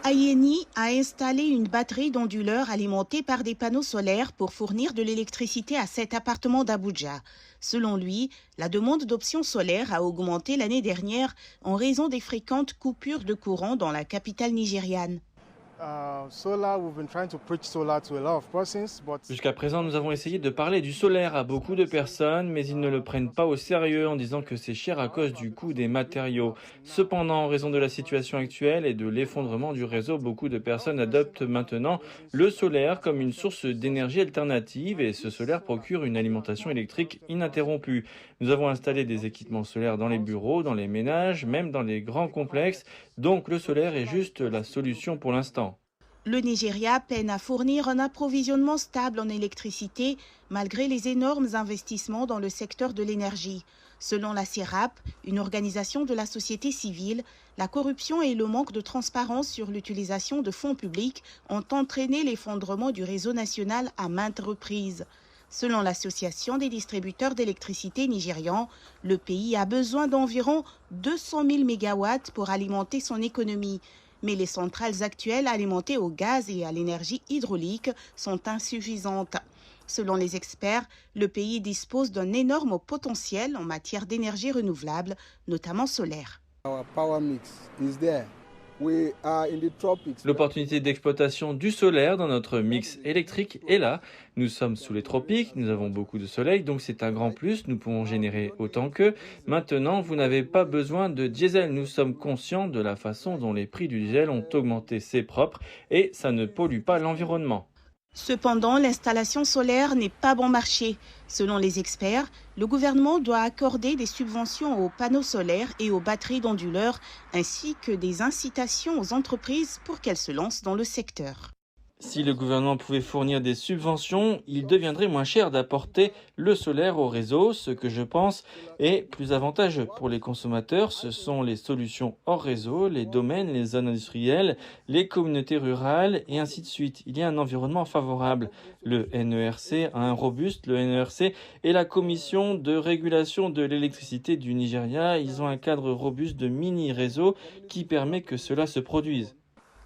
Ayeni a installé une batterie d'onduleurs alimentée par des panneaux solaires pour fournir de l'électricité à 7 appartements d'Abuja. Selon lui, la demande d'options solaires a augmenté l'année dernière en raison des fréquentes coupures de courant dans la capitale nigériane. Jusqu'à présent, nous avons essayé de parler du solaire à beaucoup de personnes, mais ils ne le prennent pas au sérieux en disant que c'est cher à cause du coût des matériaux. Cependant, en raison de la situation actuelle et de l'effondrement du réseau, beaucoup de personnes adoptent maintenant le solaire comme une source d'énergie alternative et ce solaire procure une alimentation électrique ininterrompue. Nous avons installé des équipements solaires dans les bureaux, dans les ménages, même dans les grands complexes, donc le solaire est juste la solution pour l'instant. Le Nigeria peine à fournir un approvisionnement stable en électricité malgré les énormes investissements dans le secteur de l'énergie. Selon la CERAP, une organisation de la société civile, la corruption et le manque de transparence sur l'utilisation de fonds publics ont entraîné l'effondrement du réseau national à maintes reprises. Selon l'Association des distributeurs d'électricité nigérians, le pays a besoin d'environ 200 000 mégawatts pour alimenter son économie. Mais les centrales actuelles alimentées au gaz et à l'énergie hydraulique sont insuffisantes. Selon les experts, le pays dispose d'un énorme potentiel en matière d'énergie renouvelable, notamment solaire. L'opportunité d'exploitation du solaire dans notre mix électrique est là. Nous sommes sous les tropiques, nous avons beaucoup de soleil, donc c'est un grand plus, nous pouvons générer autant qu'eux. Maintenant, vous n'avez pas besoin de diesel, nous sommes conscients de la façon dont les prix du diesel ont augmenté, c'est propre et ça ne pollue pas l'environnement. Cependant, l'installation solaire n'est pas bon marché. Selon les experts, le gouvernement doit accorder des subventions aux panneaux solaires et aux batteries d'onduleurs, ainsi que des incitations aux entreprises pour qu'elles se lancent dans le secteur. Si le gouvernement pouvait fournir des subventions, il deviendrait moins cher d'apporter le solaire au réseau, ce que je pense est plus avantageux pour les consommateurs. Ce sont les solutions hors réseau, les domaines, les zones industrielles, les communautés rurales et ainsi de suite. Il y a un environnement favorable. Le NERC a un robuste, le NERC et la Commission de régulation de l'électricité du Nigeria, ils ont un cadre robuste de mini-réseau qui permet que cela se produise.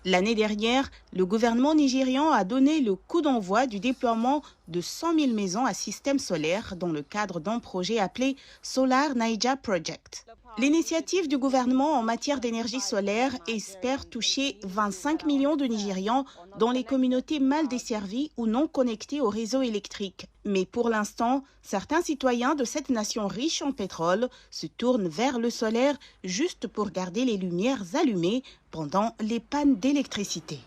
L'année dernière, le gouvernement nigérian a donné le coup d'envoi du déploiement de 100 000 maisons à système solaire dans le cadre d'un projet appelé Solar Naija Project. L'initiative du gouvernement en matière d'énergie solaire espère toucher 25 millions de Nigérians dans les communautés mal desservies ou non connectées au réseau électrique. Mais pour l'instant, certains citoyens de cette nation riche en pétrole se tournent vers le solaire juste pour garder les lumières allumées pendant les pannes d'électricité.